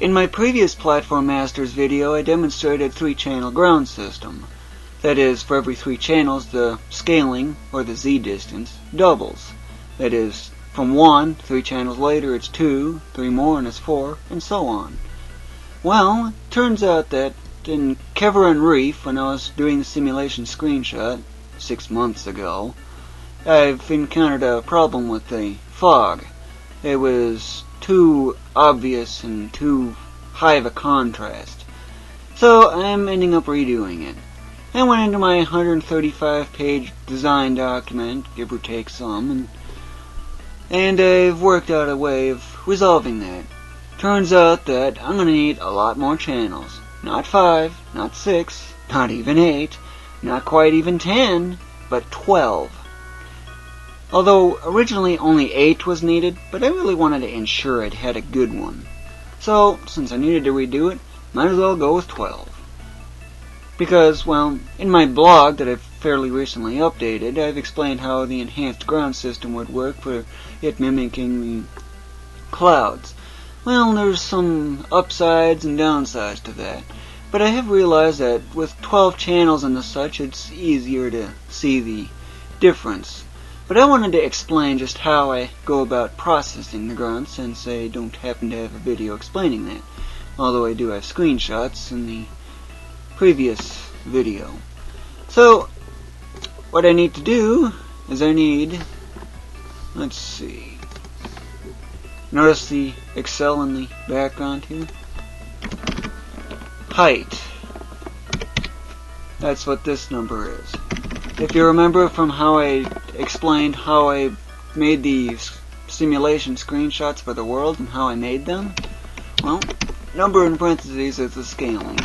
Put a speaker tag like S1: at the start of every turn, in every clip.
S1: In my previous Platform Masters video, I demonstrated 3-channel ground system. That is, for every 3 channels, the scaling, or the z-distance, doubles. That is, from 1, 3 channels later, it's 2, 3 more, and it's 4, and so on. Well, it turns out that in Keveran Reef, when I was doing the simulation screenshot 6 months ago, I've encountered a problem with the fog. It was too obvious and too high of a contrast. So I'm ending up redoing it. I went into my 135-page design document, give or take some, and I've worked out a way of resolving that. Turns out that I'm going to need a lot more channels. Not 5, not 6, not even 8, not quite even 10, but 12. Although originally only 8 was needed, but I really wanted to ensure it had a good one. So, since I needed to redo it, might as well go with 12. Because, well, in my blog that I've fairly recently updated, I've explained how the enhanced ground system would work for it mimicking the clouds. Well, there's some upsides and downsides to that. But I have realized that with 12 channels and the such, it's easier to see the difference. But I wanted to explain just how I go about processing the ground, since I don't happen to have a video explaining that. Although I do have screenshots in the previous video. So, what I need to do is let's see. Notice the Excel in the background here? Height. That's what this number is. If you remember from how I explained how I made the simulation screenshots for the world and how I made them, well, number in parentheses is the scaling.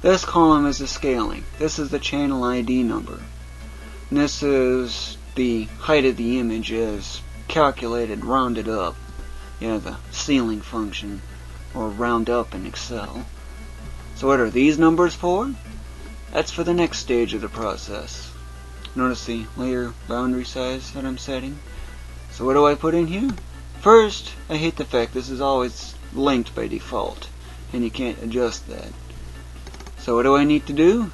S1: This column is the scaling. This is the channel ID number. And this is the height of the image as calculated, rounded up. Yeah, the ceiling function, or round up in Excel. So what are these numbers for? That's for the next stage of the process. Notice the layer boundary size that I'm setting. So what do I put in here? First, I hate the fact this is always linked by default, and you can't adjust that. So what do I need to do?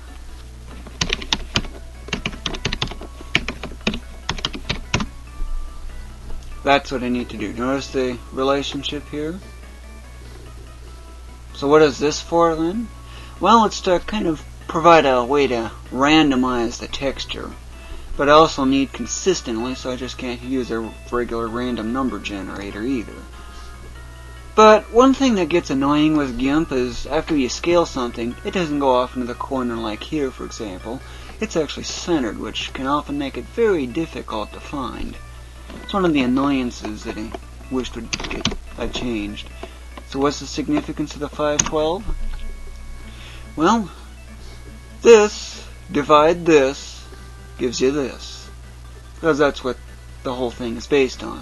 S1: That's what I need to do. Notice the relationship here? So what is this for then? Well, it's to kind of provide a way to randomize the texture. But I also need consistently, so I just can't use a regular random number generator either. But one thing that gets annoying with GIMP is after you scale something, it doesn't go off into the corner like here, for example. It's actually centered, which can often make it very difficult to find. It's one of the annoyances that I wish I'd changed. So what's the significance of the 512? Well, this divide this gives you this, because that's what the whole thing is based on.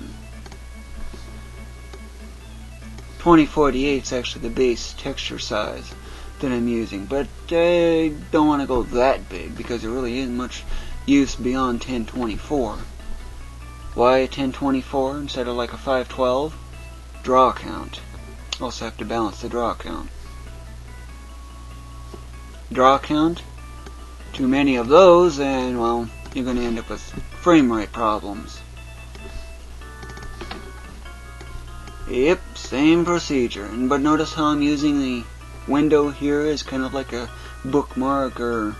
S1: 2048 is actually the base texture size that I'm using, but I don't want to go that big because there really isn't much use beyond 1024. Why 1024 instead of like a 512? Draw count. Also have to balance the draw count. Draw count? Too many of those, and well, you're going to end up with frame rate problems. Yep, same procedure. But notice how I'm using the window here as kind of like a bookmark or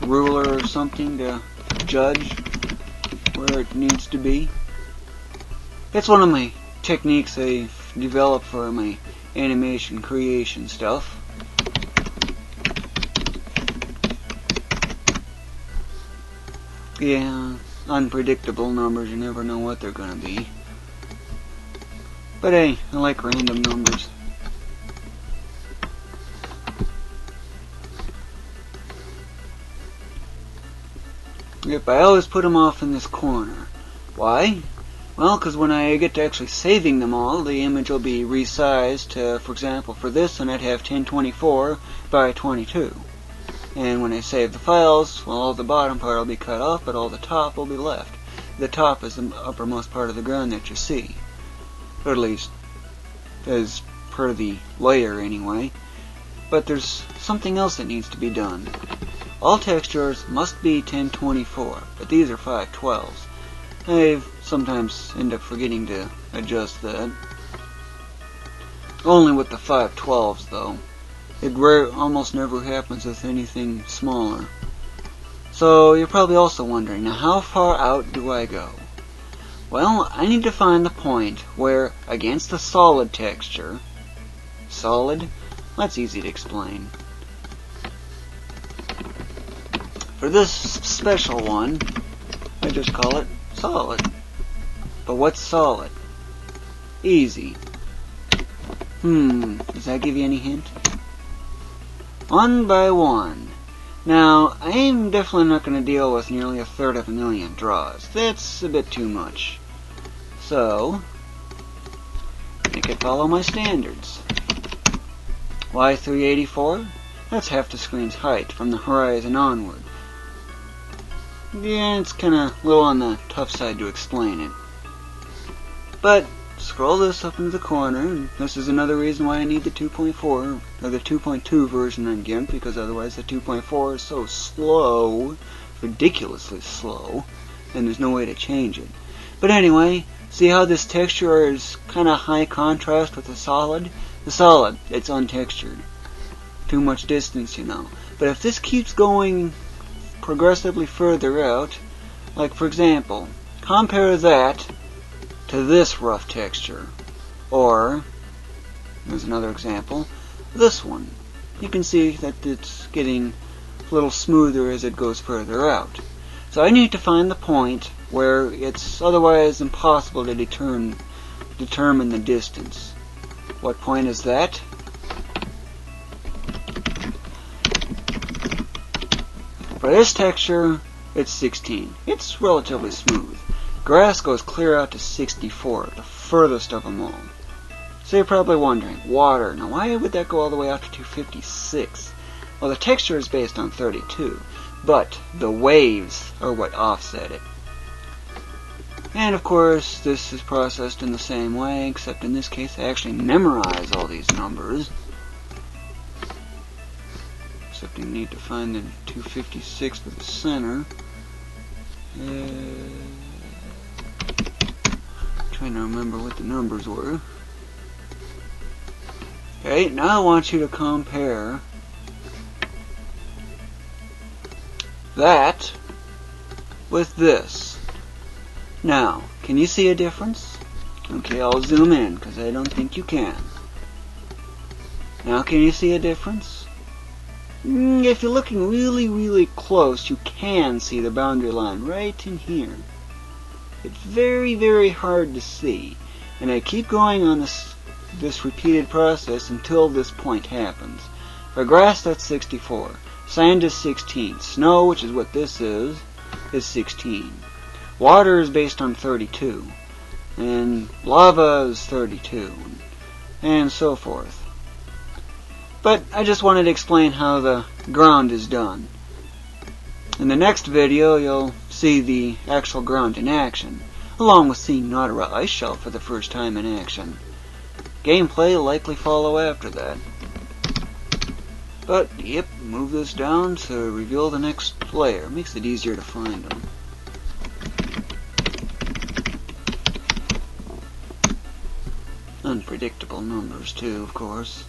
S1: ruler or something to judge where it needs to be. It's one of my techniques I've developed for my animation creation stuff. Yeah, unpredictable numbers, you never know what they're gonna be. But hey, I like random numbers. Yep, I always put them off in this corner. Why? Well, because when I get to actually saving them all, the image will be resized to, for example, for this one I'd have 1024 by 22. And when I save the files, well, all the bottom part will be cut off, but all the top will be left. The top is the uppermost part of the ground that you see. Or at least, as per the layer anyway. But there's something else that needs to be done. All textures must be 1024, but these are 512s. I sometimes end up forgetting to adjust that. Only with the 512s though. It almost never happens with anything smaller. So you're probably also wondering, now how far out do I go? Well, I need to find the point where against the solid texture, solid? That's easy to explain. For this special one, I just call it solid. But what's solid? Easy. Does that give you any hint? One by one. Now, I'm definitely not going to deal with nearly 1/3 of a million draws. That's a bit too much. So, I could follow my standards. Why 384? That's half the screen's height from the horizon onward. Yeah, it's kind of a little on the tough side to explain it. But scroll this up into the corner, and this is another reason why I need the 2.4, or the 2.2 version on GIMP, because otherwise the 2.4 is so slow, ridiculously slow, and there's no way to change it. But anyway, see how this texture is kind of high contrast with the solid? The solid, it's untextured. Too much distance, you know. But if this keeps going progressively further out, like for example, compare that to this rough texture, or, there's another example, this one. You can see that it's getting a little smoother as it goes further out. So I need to find the point where it's otherwise impossible to determine the distance. What point is that? For this texture, it's 16. It's relatively smooth. Grass goes clear out to 64, the furthest of them all. So you're probably wondering, water, now why would that go all the way out to 256? Well, the texture is based on 32, but the waves are what offset it. And of course, this is processed in the same way, except in this case I actually memorize all these numbers. Except you need to find the 256 for the center. Trying to remember what the numbers were. Okay, now I want you to compare that with this. Now, can you see a difference? Okay, I'll zoom in because I don't think you can. Now, can you see a difference? If you're looking really, really close, you can see the boundary line right in here. It's very, very hard to see, and I keep going on this repeated process until this point happens. For grass, that's 64. Sand is 16. Snow, which is what this is 16. Water is based on 32. And lava is 32. And so forth. But I just wanted to explain how the ground is done. In the next video, you'll see the actual ground in action, along with seeing Nautara Ice Shelf for the first time in action. Gameplay will likely follow after that. But, yep, move this down to reveal the next layer. Makes it easier to find them. Unpredictable numbers, too, of course.